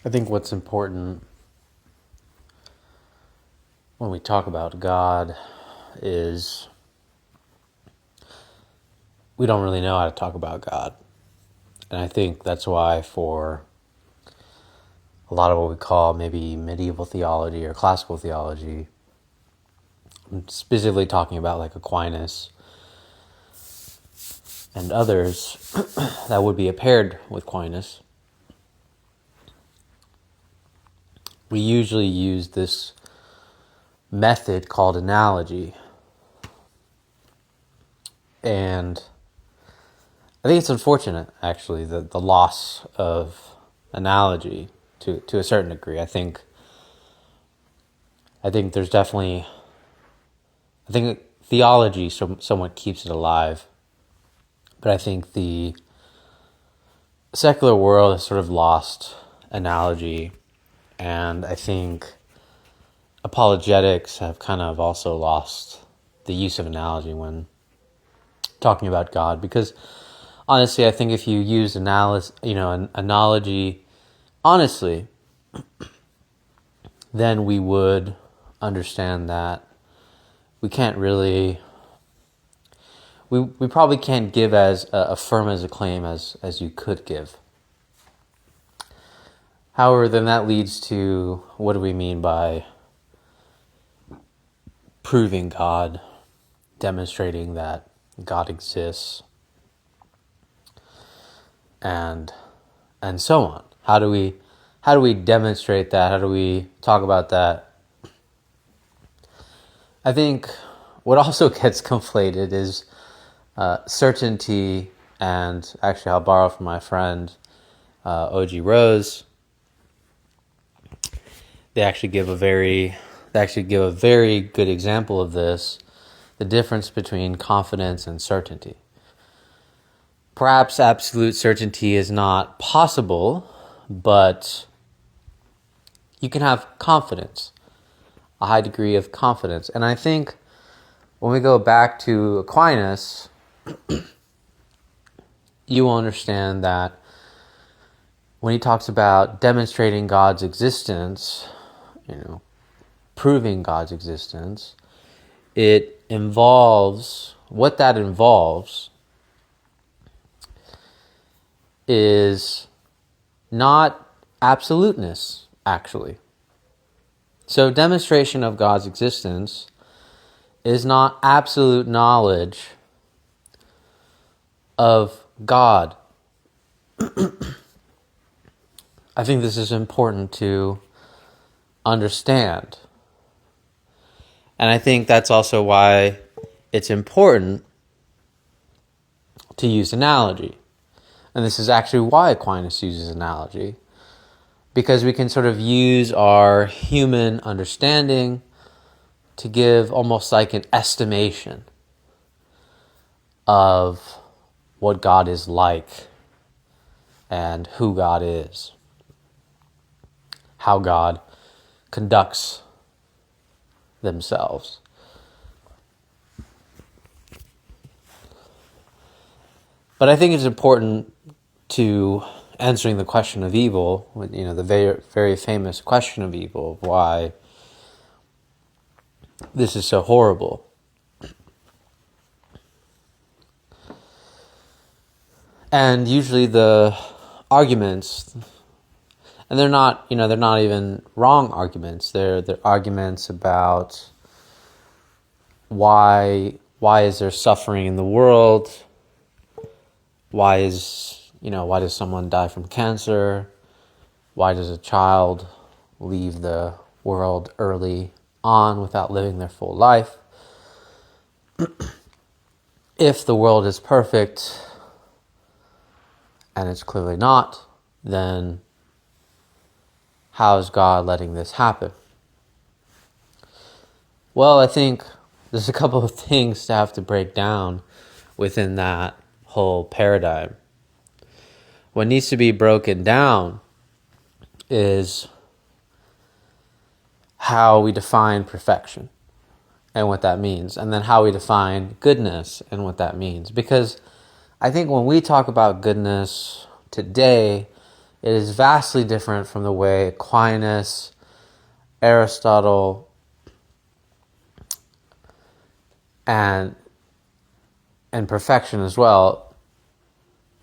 I think what's important when we talk about God is we don't really know how to talk about God. And I think that's why for a lot of what we call maybe medieval theology or classical theology, I'm specifically talking about like Aquinas and others that would be paired with Aquinas, we usually use this method called analogy. And I think it's unfortunate, actually, the loss of analogy to a certain degree. I think there's definitely, I think theology somewhat keeps it alive. But I think the secular world has sort of lost analogy. And I think apologetics have kind of also lost the use of analogy when talking about God. Because honestly, I think if you use an analogy honestly, then we would understand that we can't really, we probably can't give as affirm as a claim as you could give. However, then that leads to, what do we mean by proving God, demonstrating that God exists, and so on? How do we demonstrate that? How do we talk about that? I think what also gets conflated is certainty, and actually I'll borrow from my friend O.G. Rose. They actually give a very good example of this, the difference between confidence and certainty. Perhaps absolute certainty is not possible, but you can have confidence, a high degree of confidence. And I think when we go back to Aquinas, you will understand that when he talks about demonstrating God's existence, proving God's existence, what that involves is not absoluteness, actually. So demonstration of God's existence is not absolute knowledge of God. I think this is important to understand. And I think that's also why it's important to use analogy. And this is actually why Aquinas uses analogy, because we can sort of use our human understanding to give almost like an estimation of what God is like and who God is, how God conducts themselves. But I think it's important to answering the question of evil, the very, very famous question of evil, of why this is so horrible. And usually the arguments, and they're not even wrong arguments. They're arguments about why is there suffering in the world? Why does someone die from cancer? Why does a child leave the world early on without living their full life? If the world is perfect, and it's clearly not, then how is God letting this happen? Well, I think there's a couple of things to have to break down within that whole paradigm. What needs to be broken down is how we define perfection and what that means, and then how we define goodness and what that means. Because I think when we talk about goodness today, It is vastly different from the way Aquinas, Aristotle, and perfection as well.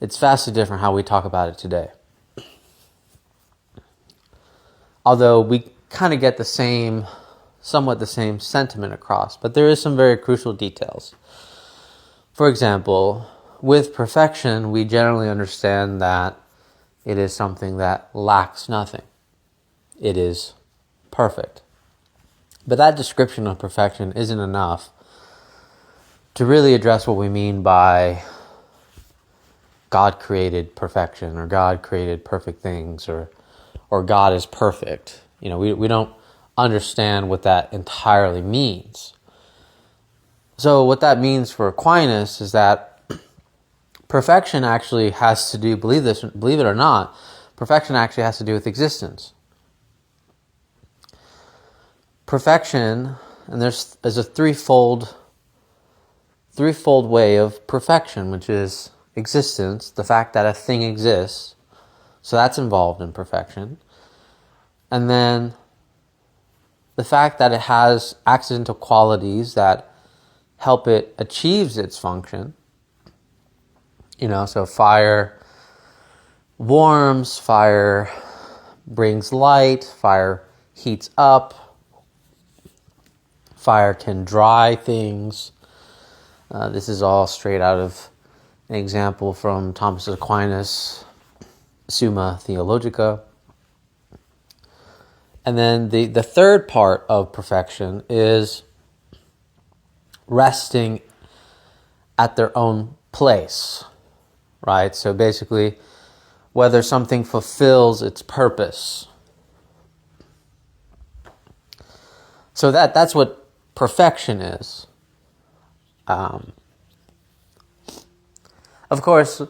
It's vastly different how we talk about it today. Although we kind of get somewhat the same sentiment across, but there is some very crucial details. For example, with perfection, we generally understand that it is something that lacks nothing. It is perfect. But that description of perfection isn't enough to really address what we mean by God created perfection, or God created perfect things, or God is perfect. We don't understand what that entirely means. So what that means for Aquinas is that perfection actually has to do, believe it or not, perfection actually has to do with existence. Perfection, and there's a threefold way of perfection, which is existence, the fact that a thing exists, so that's involved in perfection, and then the fact that it has accidental qualities that help it achieve its function. So fire warms, fire brings light, fire heats up, fire can dry things. This is all straight out of an example from Thomas Aquinas' Summa Theologica. And then the third part of perfection is resting at their own place, right? So basically, whether something fulfills its purpose. So that's what perfection is. Of course,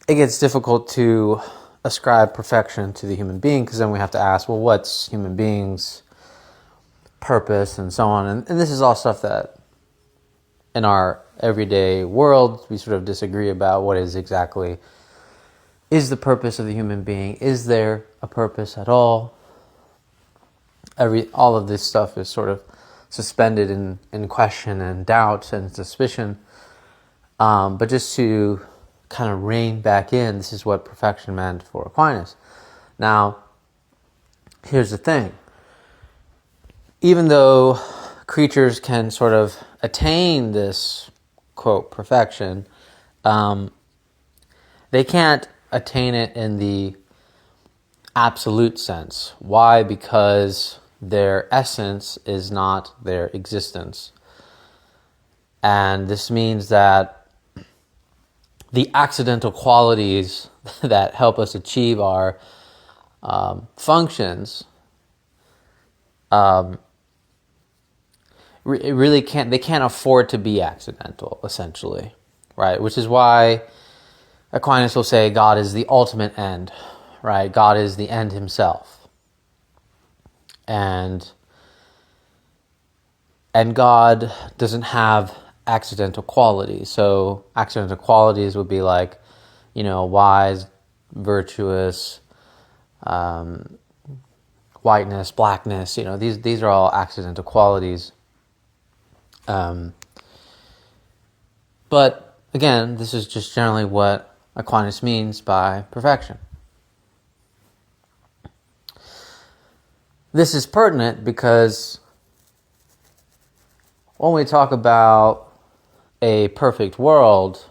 it gets difficult to ascribe perfection to the human being, because then we have to ask, well, what's human beings' purpose and so on? And this is all stuff that in our everyday world we sort of disagree about. What is exactly is the purpose of the human being? Is there a purpose at all? All of this stuff is sort of suspended in question and doubt and suspicion. But just to kind of rein back in, this is what perfection meant for Aquinas. Now, here's the thing. Even though creatures can sort of attain this, quote, perfection, they can't attain it in the absolute sense. Why? Because their essence is not their existence. And this means that the accidental qualities that help us achieve our functions really can't afford to be accidental, essentially, right? Which is why Aquinas will say God is the ultimate end, right? God is the end himself. And God doesn't have accidental qualities. So accidental qualities would be like, wise, virtuous, whiteness, blackness. These are all accidental qualities. But again, this is just generally what Aquinas means by perfection. This is pertinent because when we talk about a perfect world,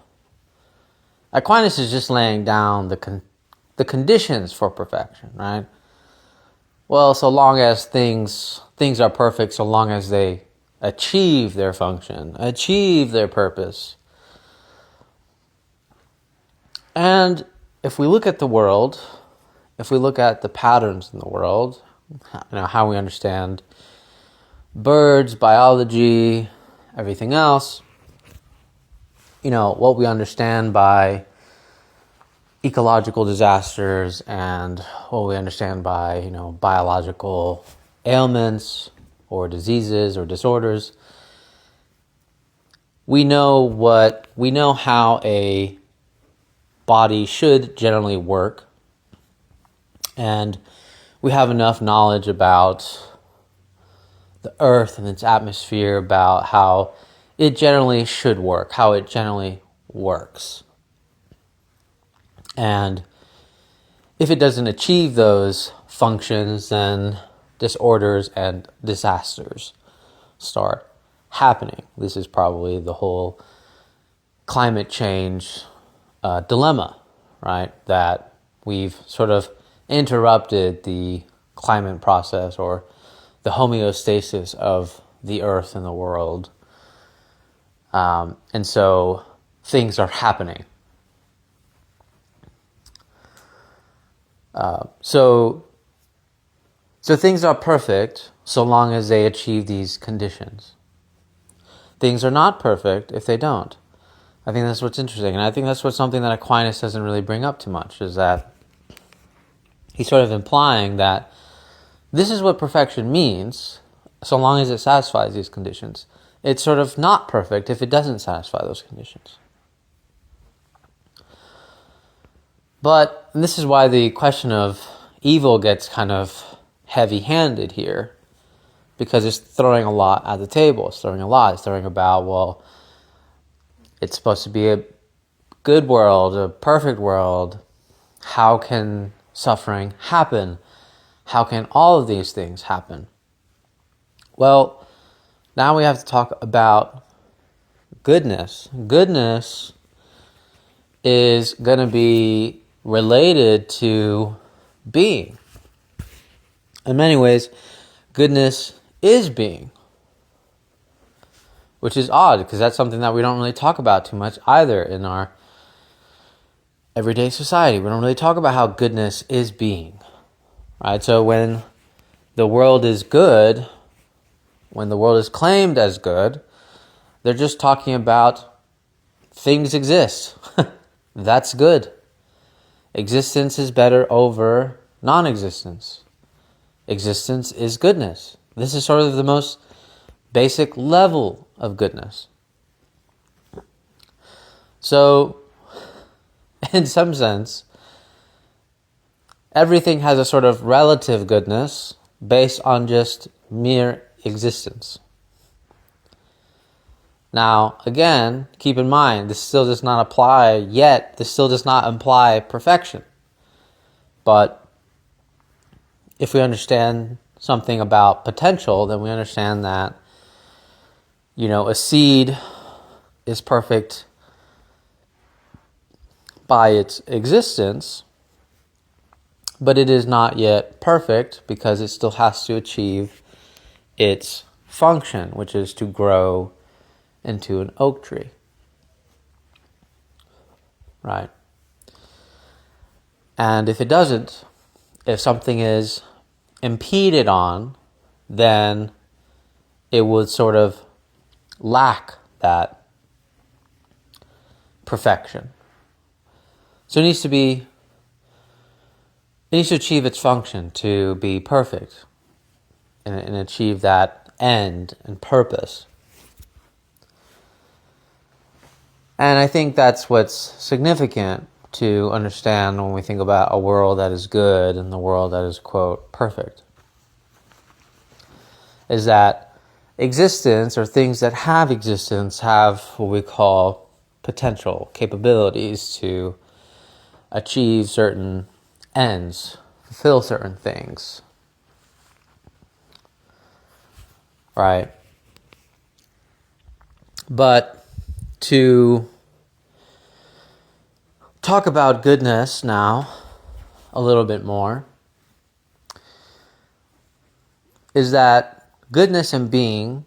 Aquinas is just laying down the conditions for perfection, right? Well, so long as things are perfect, so long as they achieve their function, achieve their purpose. And if we look at the world, if we look at the patterns in the world, how we understand birds, biology, everything else, what we understand by ecological disasters and what we understand by, biological ailments or diseases or disorders, we know how a body should generally work, And we have enough knowledge about the earth and its atmosphere, about how it generally should work, how it generally works. And if it doesn't achieve those functions, then disorders and disasters start happening. This is probably the whole climate change dilemma, right? That we've sort of interrupted the climate process or the homeostasis of the earth and the world. And so things are happening. So things are perfect so long as they achieve these conditions. Things are not perfect if they don't. I think that's what's interesting. And I think that's what's something that Aquinas doesn't really bring up too much, is that he's sort of implying that this is what perfection means so long as it satisfies these conditions. It's sort of not perfect if it doesn't satisfy those conditions. But this is why the question of evil gets kind of heavy-handed here, because it's throwing a lot at the table. It's throwing about, well, it's supposed to be a good world, a perfect world. How can suffering happen? How can all of these things happen? Well, now we have to talk about goodness. Goodness is going to be related to being. In many ways, goodness is being, which is odd because that's something that we don't really talk about too much either in our everyday society. We don't really talk about how goodness is being, right? So when the world is good, when the world is claimed as good, they're just talking about things exist. That's good. Existence is better over non-existence. Existence is goodness. This is sort of the most basic level of goodness. So, in some sense, everything has a sort of relative goodness based on just mere existence. Now, again, keep in mind, this still does not apply yet. This still does not imply perfection. But if we understand something about potential, then we understand that, a seed is perfect by its existence, but it is not yet perfect because it still has to achieve its function, which is to grow into an oak tree. Right? And if it doesn't, if something is impeded on, then it would sort of lack that perfection. So it needs to achieve its function to be perfect and achieve that end and purpose. And I think that's what's significant to understand when we think about a world that is good and the world that is, quote, perfect. Is that existence, or things that have existence, have what we call potential, capabilities to achieve certain ends, fulfill certain things. Right? But to talk about goodness now a little bit more, is that goodness and being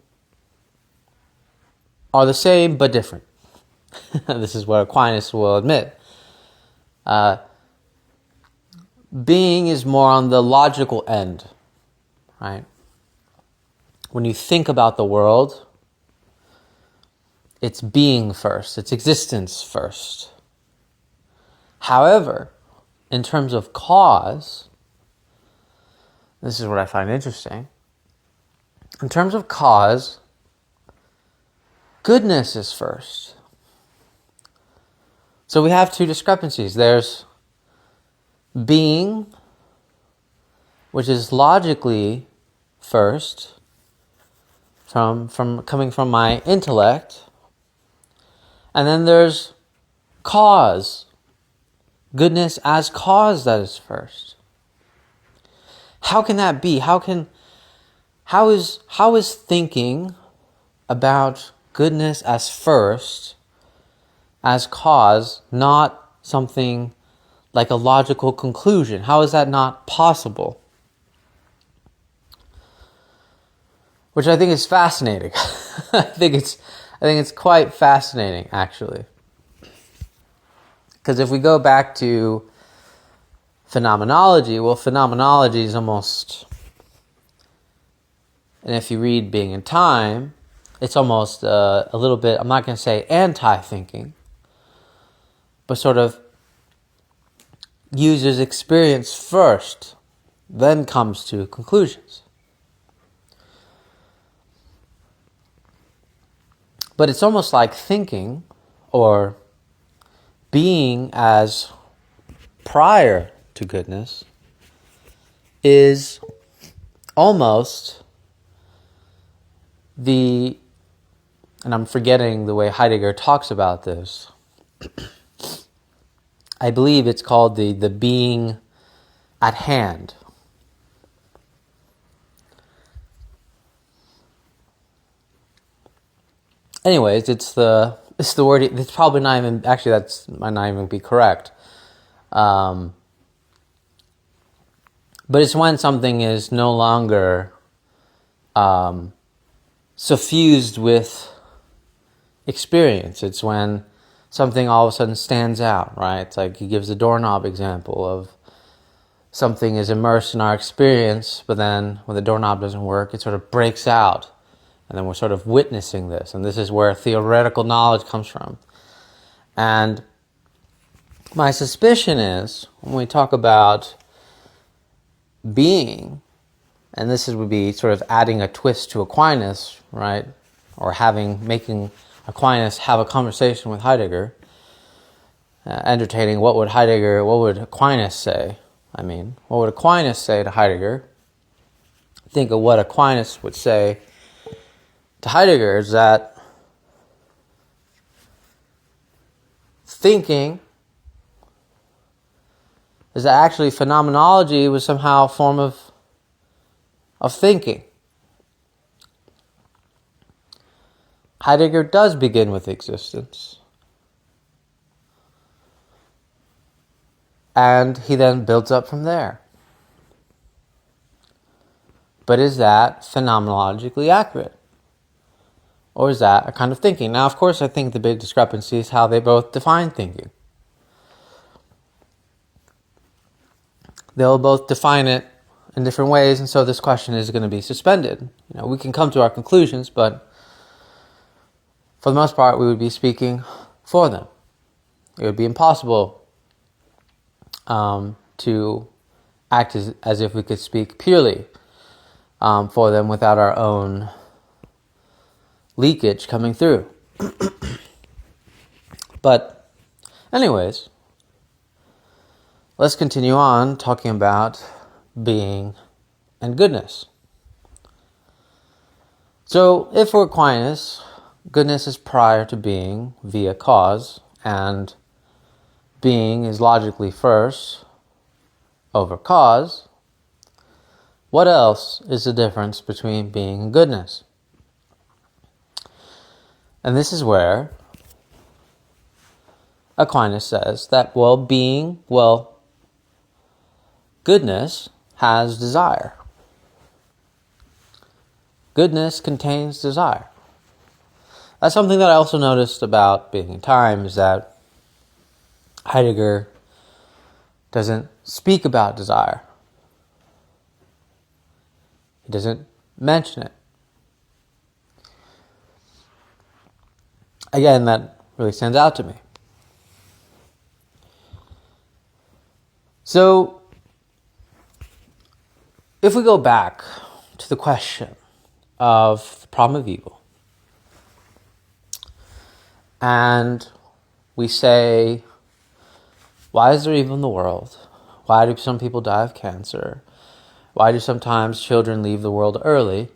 are the same but different. This is what Aquinas will admit. Being is more on the logical end, right? When you think about the world, it's being first, it's existence first. However, in terms of cause, this is what I find interesting. In terms of cause, goodness is first. So we have two discrepancies. There's being which is logically first, from coming from my intellect, and then there's cause, goodness as cause, that is first. How can that be? How is thinking about goodness as first, as cause, not something like a logical conclusion? How is that not possible? Which I think is fascinating. I think it's quite fascinating, actually. Because if we go back to phenomenology, well, phenomenology is almost, and if you read Being and Time, it's almost a little bit, I'm not going to say anti-thinking, but sort of uses experience first, then comes to conclusions. But it's almost like thinking or being as prior to goodness is almost and I'm forgetting the way Heidegger talks about this. I believe it's called the being at hand. Anyways, it's the word. It's probably not even, actually, that might not even be correct. But it's when something is no longer suffused with experience. It's when something all of a sudden stands out, right? It's like he gives the doorknob example of something is immersed in our experience, but then when the doorknob doesn't work, it sort of breaks out. And then we're sort of witnessing this. And this is where theoretical knowledge comes from. And my suspicion is, when we talk about being, and this would be sort of adding a twist to Aquinas, right? Or making Aquinas have a conversation with Heidegger, entertaining what would Aquinas say? What would Aquinas say to Heidegger? Think of what Aquinas would say to Heidegger is that thinking is that actually phenomenology was somehow a form of thinking. Heidegger does begin with existence. And he then builds up from there. But is that phenomenologically accurate? Or is that a kind of thinking? Now, of course, I think the big discrepancy is how they both define thinking. They'll both define it in different ways, and so this question is going to be suspended. We can come to our conclusions, but for the most part, we would be speaking for them. It would be impossible to act as if we could speak purely for them without our own leakage coming through. But anyways, let's continue on talking about being and goodness. So if for Aquinas, goodness is prior to being via cause, and being is logically first over cause, what else is the difference between being and goodness? And this is where Aquinas says that, goodness has desire. Goodness contains desire. That's something that I also noticed about Being and Time, is that Heidegger doesn't speak about desire. He doesn't mention it. Again, that really stands out to me. So, if we go back to the question of the problem of evil, and we say, why is there evil in the world? Why do some people die of cancer? Why do sometimes children leave the world early,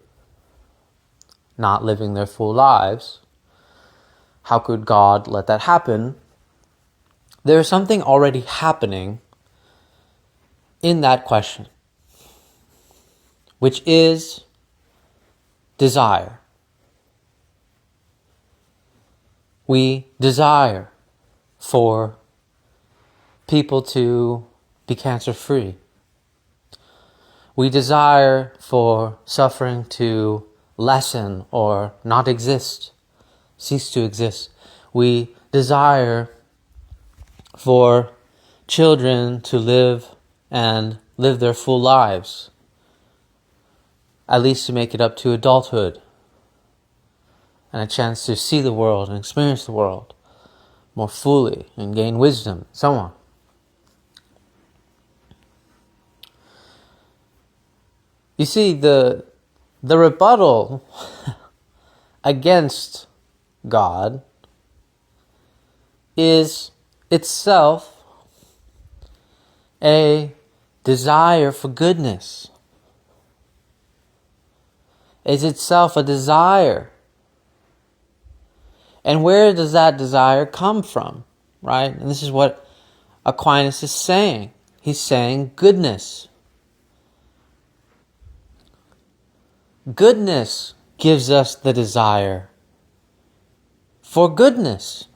not living their full lives? How could God let that happen? There is something already happening in that question, which is desire. We desire for people to be cancer-free. We desire for suffering to lessen or not exist, cease to exist. We desire for children to live their full lives, at least to make it up to adulthood, and a chance to see the world and experience the world more fully and gain wisdom, and so on. You see, the rebuttal against God is itself a desire for goodness. Is itself a desire. And where does that desire come from? Right? And this is what Aquinas is saying. He's saying goodness. Goodness gives us the desire for goodness.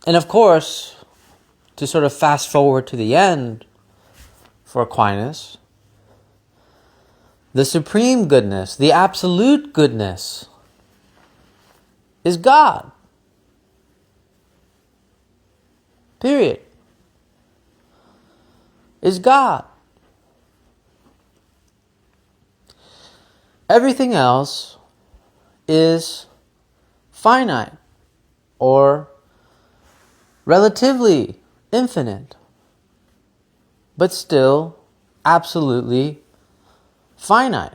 And of course, to sort of fast forward to the end for Aquinas, the supreme goodness, the absolute goodness, is God. Period. Is God. Everything else is finite or relatively infinite, but still absolutely finite.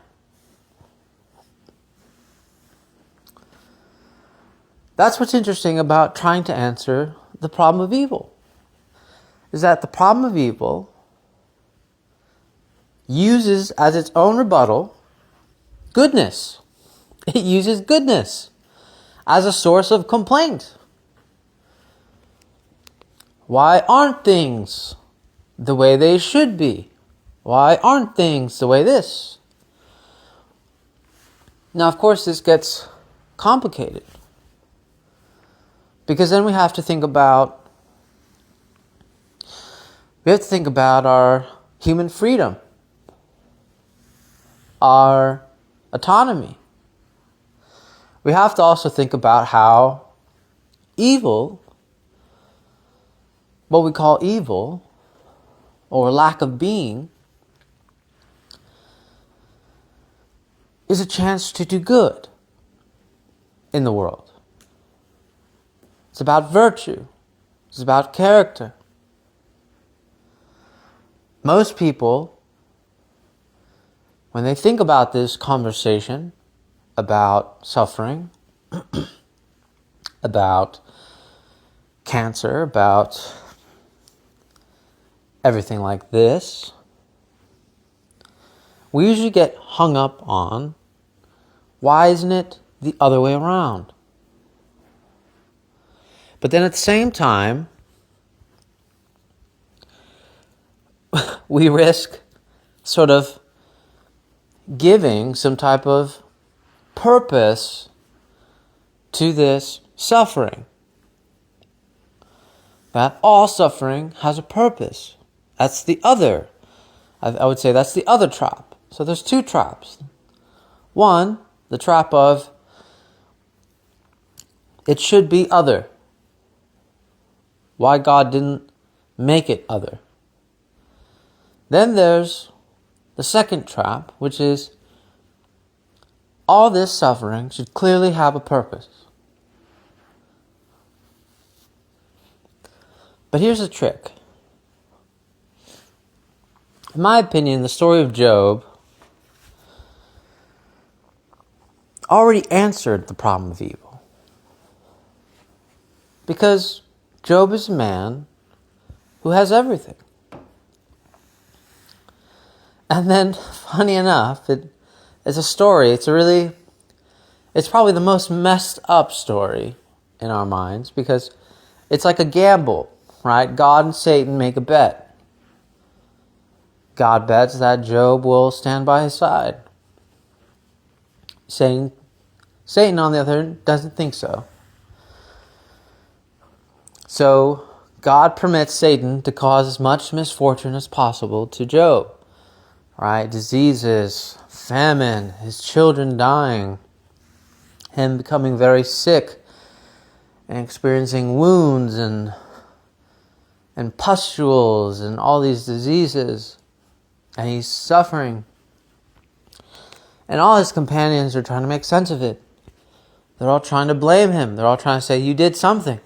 That's what's interesting about trying to answer the problem of evil, is that the problem of evil uses as its own rebuttal goodness. It uses goodness as a source of complaint. Why aren't things the way they should be? Why aren't things the way this? Now, of course, this gets complicated, because then we have to think about our human freedom, our autonomy. We have to also think about how evil, what we call evil, or lack of being, is a chance to do good in the world. It's about virtue. It's about character. Most people, when they think about this conversation about suffering, about cancer, about everything like this, we usually get hung up on, why isn't it the other way around? But then at the same time, we risk sort of giving some type of purpose to this suffering. That all suffering has a purpose. That's the other. I would say that's the other trap. So there's two traps. One, the trap of it should be other. Why God didn't make it other. Then there's the second trap, which is all this suffering should clearly have a purpose. But here's the trick. In my opinion, the story of Job already answered the problem of evil. Because Job is a man who has everything. And then, funny enough, it's a story. It's probably the most messed up story in our minds, because it's like a gamble, right? God and Satan make a bet. God bets that Job will stand by his side. Satan, on the other hand, doesn't think so. So God permits Satan to cause as much misfortune as possible to Job, right? Diseases, famine, his children dying, him becoming very sick and experiencing wounds and pustules and all these diseases, and he's suffering. And all his companions are trying to make sense of it. They're all trying to blame him. They're all trying to say, you did something.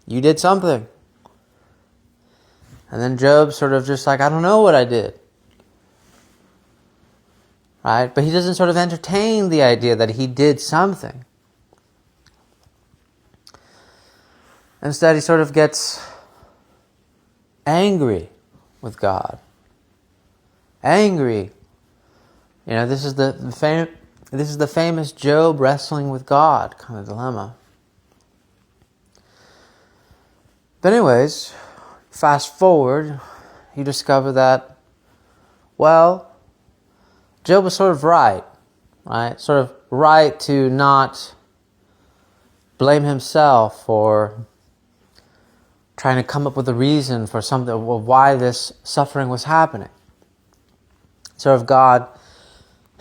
You did something. And then Job's sort of just like, I don't know what I did. Right? But he doesn't sort of entertain the idea that he did something. Instead, he sort of gets angry with God. Angry. You know, this is the famous Job wrestling with God kind of dilemma. But anyways, fast forward, you discover that, well, Job was sort of right? Sort of right to not blame himself for trying to come up with a reason for something, of why this suffering was happening. Sort of God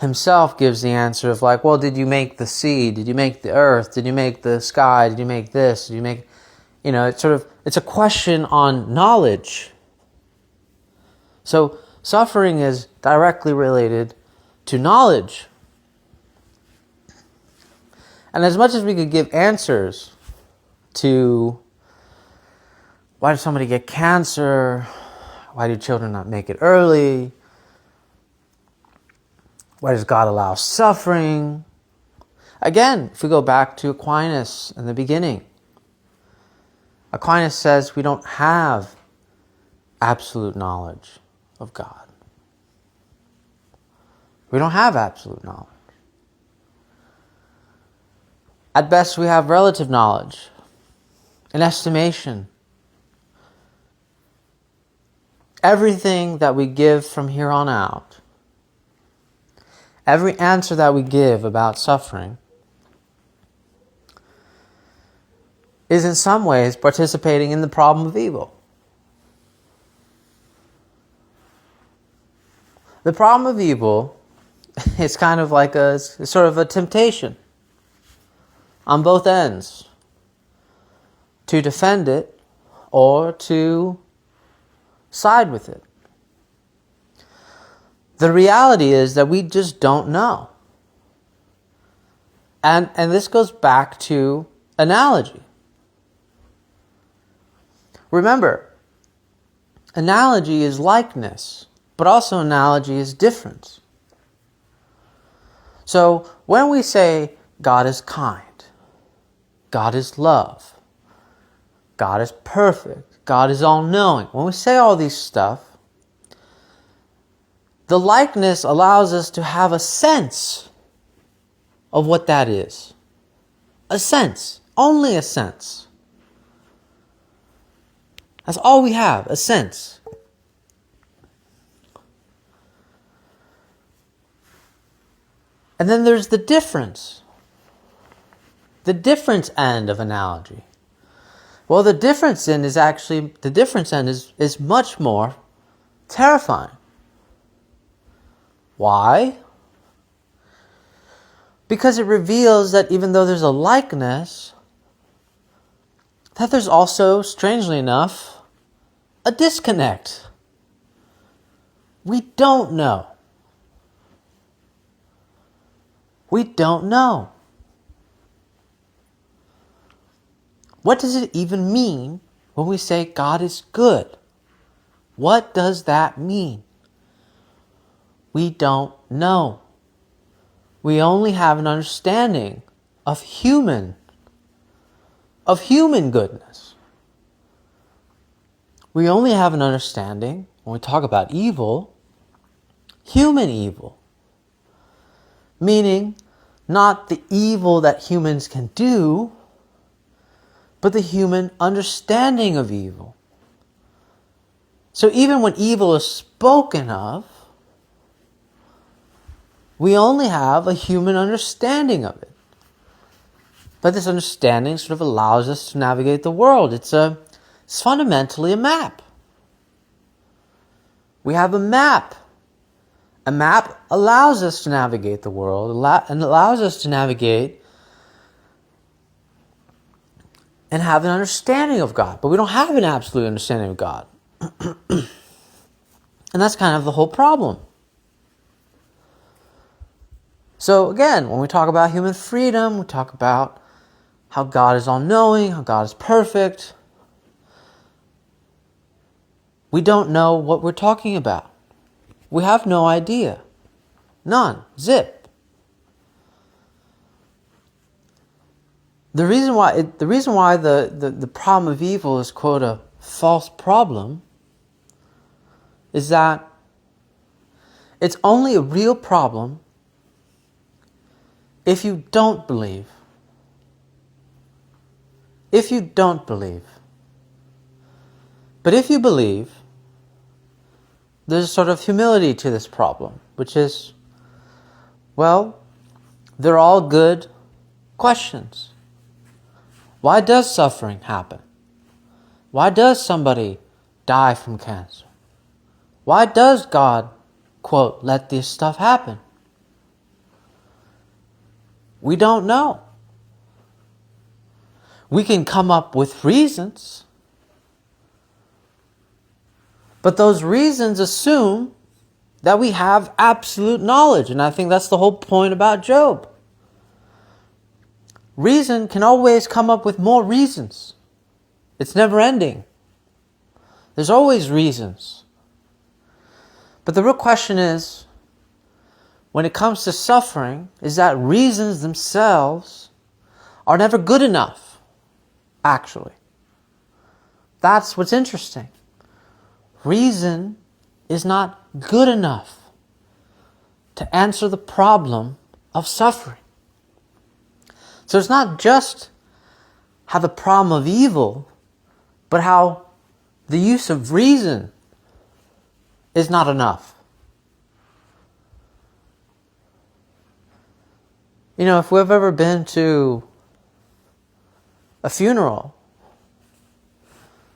himself gives the answer of like, well, did you make the sea? Did you make the earth? Did you make the sky? Did you make this? Did you make... You know, it's a question on knowledge. So suffering is directly related to knowledge. And as much as we could give answers to why does somebody get cancer, why do children not make it early, why does God allow suffering? Again, if we go back to Aquinas in the beginning, Aquinas says we don't have absolute knowledge of God. We don't have absolute knowledge. At best, we have relative knowledge, an estimation. Everything that we give from here on out, every answer that we give about suffering, is in some ways participating in the problem of evil. The problem of evil is kind of like it's sort of a temptation on both ends to defend it or to side with it. The reality is that we just don't know. And this goes back to analogy. Remember, analogy is likeness, but also analogy is difference. So when we say God is kind, God is love, God is perfect, God is all-knowing, when we say all these stuff, the likeness allows us to have a sense of what that is. A sense, only a sense. That's all we have, a sense. And then there's the difference. The difference end of analogy. Well, the difference end is much more terrifying. Why? Because it reveals that even though there's a likeness, that there's also, strangely enough, a disconnect. We don't know. We don't know. What does it even mean when we say God is good? What does that mean? We don't know. We only have an understanding of human goodness. We only have an understanding, when we talk about evil, human evil. Meaning, not the evil that humans can do, but the human understanding of evil. So even when evil is spoken of, we only have a human understanding of it. But this understanding sort of allows us to navigate the world. It's fundamentally a map. We have a map. A map allows us to navigate the world and allows us to navigate and have an understanding of God. But we don't have an absolute understanding of God. And that's kind of the whole problem. So again, when we talk about human freedom, we talk about how God is all-knowing, how God is perfect. We don't know what we're talking about. We have no idea. None. Zip. The reason why the problem of evil is, quote, a false problem is that it's only a real problem if you don't believe. If you don't believe. But if you believe, there's a sort of humility to this problem, which is, well, they're all good questions. Why does suffering happen? Why does somebody die from cancer? Why does God, quote, let this stuff happen? We don't know. We can come up with reasons. But those reasons assume that we have absolute knowledge. And I think that's the whole point about Job. Reason can always come up with more reasons. It's never ending. There's always reasons. But the real question is, when it comes to suffering, is that reasons themselves are never good enough, actually. That's what's interesting. Reason is not good enough to answer the problem of suffering. So it's not just how the problem of evil, but how the use of reason is not enough. You know, if we've ever been to a funeral,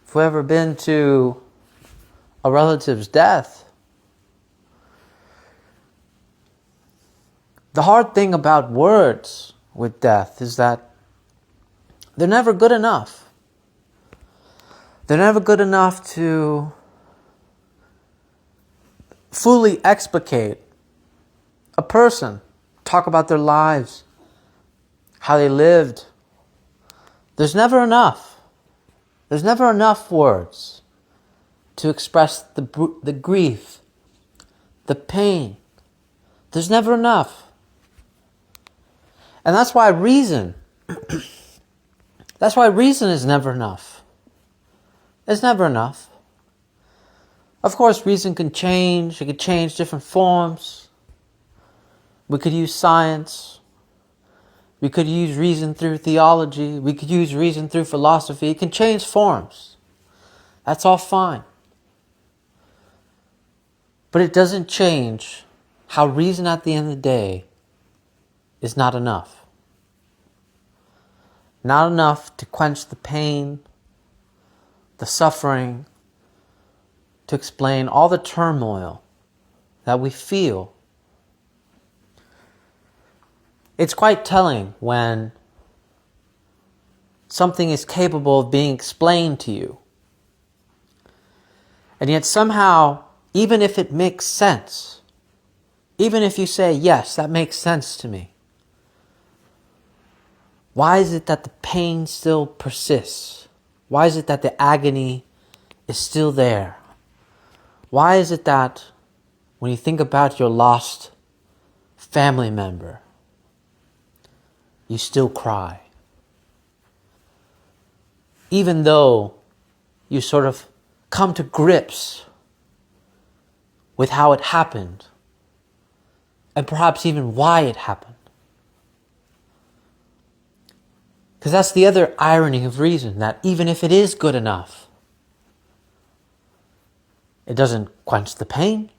if we've ever been to a relative's death, the hard thing about words with death is that they're never good enough. They're never good enough to fully explicate a person, talk about their lives, how they lived. There's never enough. There's never enough words to express the grief, the pain. There's never enough. And that's why reason is never enough. It's never enough. Of course, reason can change. It can change different forms. We could use science. We could use reason through theology. We could use reason through philosophy. It can change forms. That's all fine. But it doesn't change how reason at the end of the day is not enough. Not enough to quench the pain, the suffering, to explain all the turmoil that we feel. It's quite telling when something is capable of being explained to you, and yet somehow, even if it makes sense, even if you say, yes, that makes sense to me, why is it that the pain still persists? Why is it that the agony is still there? Why is it that when you think about your lost family member, you still cry? Even though you sort of come to grips with how it happened, and perhaps even why it happened. Because that's the other irony of reason, that even if it is good enough, it doesn't quench the pain,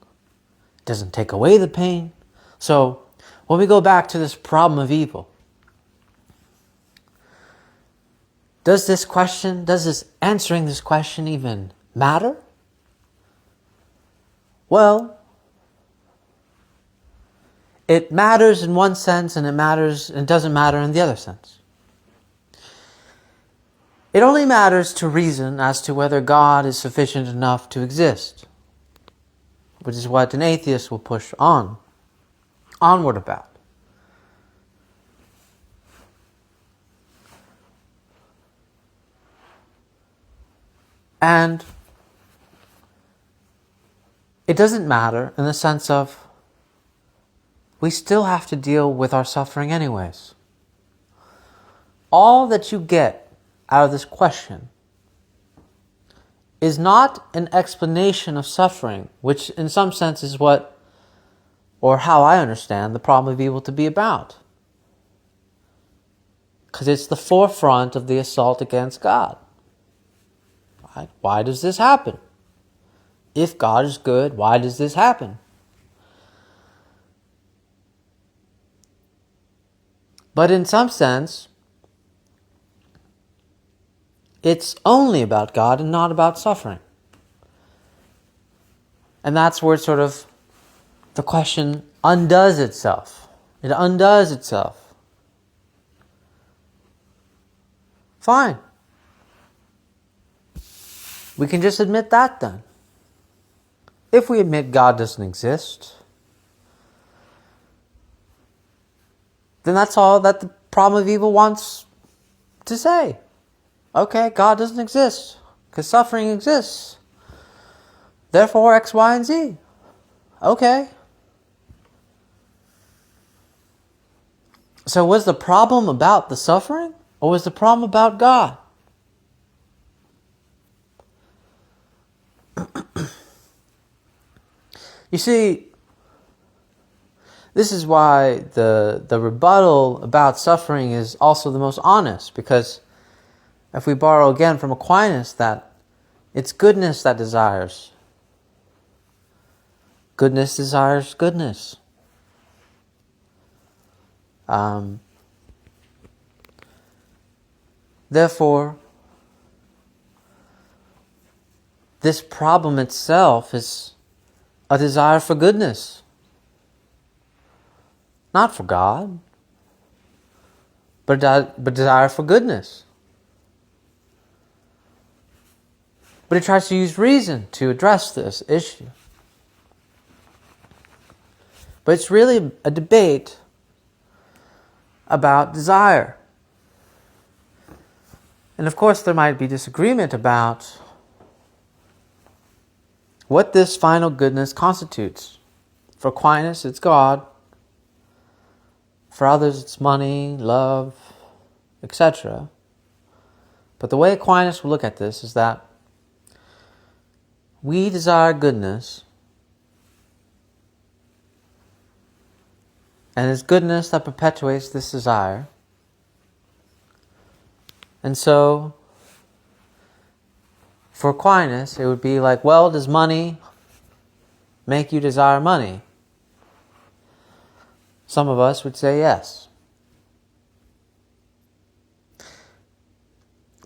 it doesn't take away the pain. So when we go back to this problem of evil, does answering this question even matter? Well, it matters in one sense, and it doesn't matter in the other sense. It only matters to reason as to whether God is sufficient enough to exist, which is what an atheist will push onward about. And it doesn't matter in the sense of we still have to deal with our suffering anyways. All that you get out of this question is not an explanation of suffering, which in some sense is what, or how I understand the problem of evil to be about. Because it's the forefront of the assault against God. Right? Why does this happen? If God is good, why does this happen? But in some sense, it's only about God and not about suffering. And that's where sort of the question undoes itself. It undoes itself. Fine. We can just admit that then. If we admit God doesn't exist, then that's all that the problem of evil wants to say. Okay, God doesn't exist because suffering exists. Therefore, X, Y, and Z. Okay. So was the problem about the suffering, or was the problem about God? You see, this is why the rebuttal about suffering is also the most honest, because if we borrow again from Aquinas, that it's goodness that desires. Goodness desires goodness. Therefore, this problem itself is a desire for goodness. Not for God, but desire for goodness. But it tries to use reason to address this issue. But it's really a debate about desire. And of course there might be disagreement about what this final goodness constitutes. For Aquinas, it's God. For others, it's money, love, etc. But the way Aquinas will look at this is that we desire goodness, and it's goodness that perpetuates this desire. And so, for Aquinas, it would be like, well, does money make you desire money? Some of us would say yes.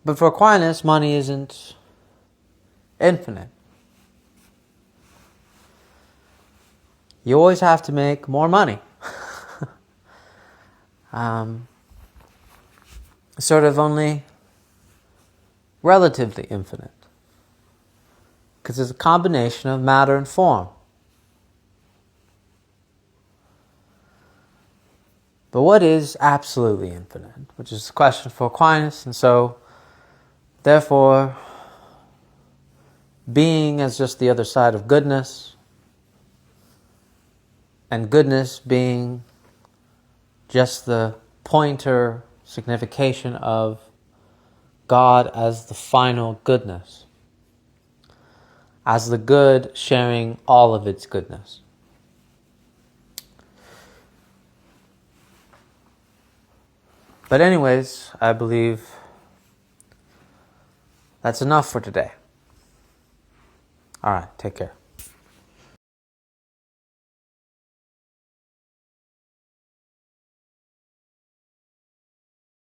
But for Aquinas, money isn't infinite. You always have to make more money. Sort of only relatively infinite. Because it's a combination of matter and form. But what is absolutely infinite? Which is the question for Aquinas. And so, therefore, being as just the other side of goodness, and goodness being just the pointer signification of God as the final goodness. as the good sharing all of its goodness. But anyways, I believe that's enough for today. All right, take care.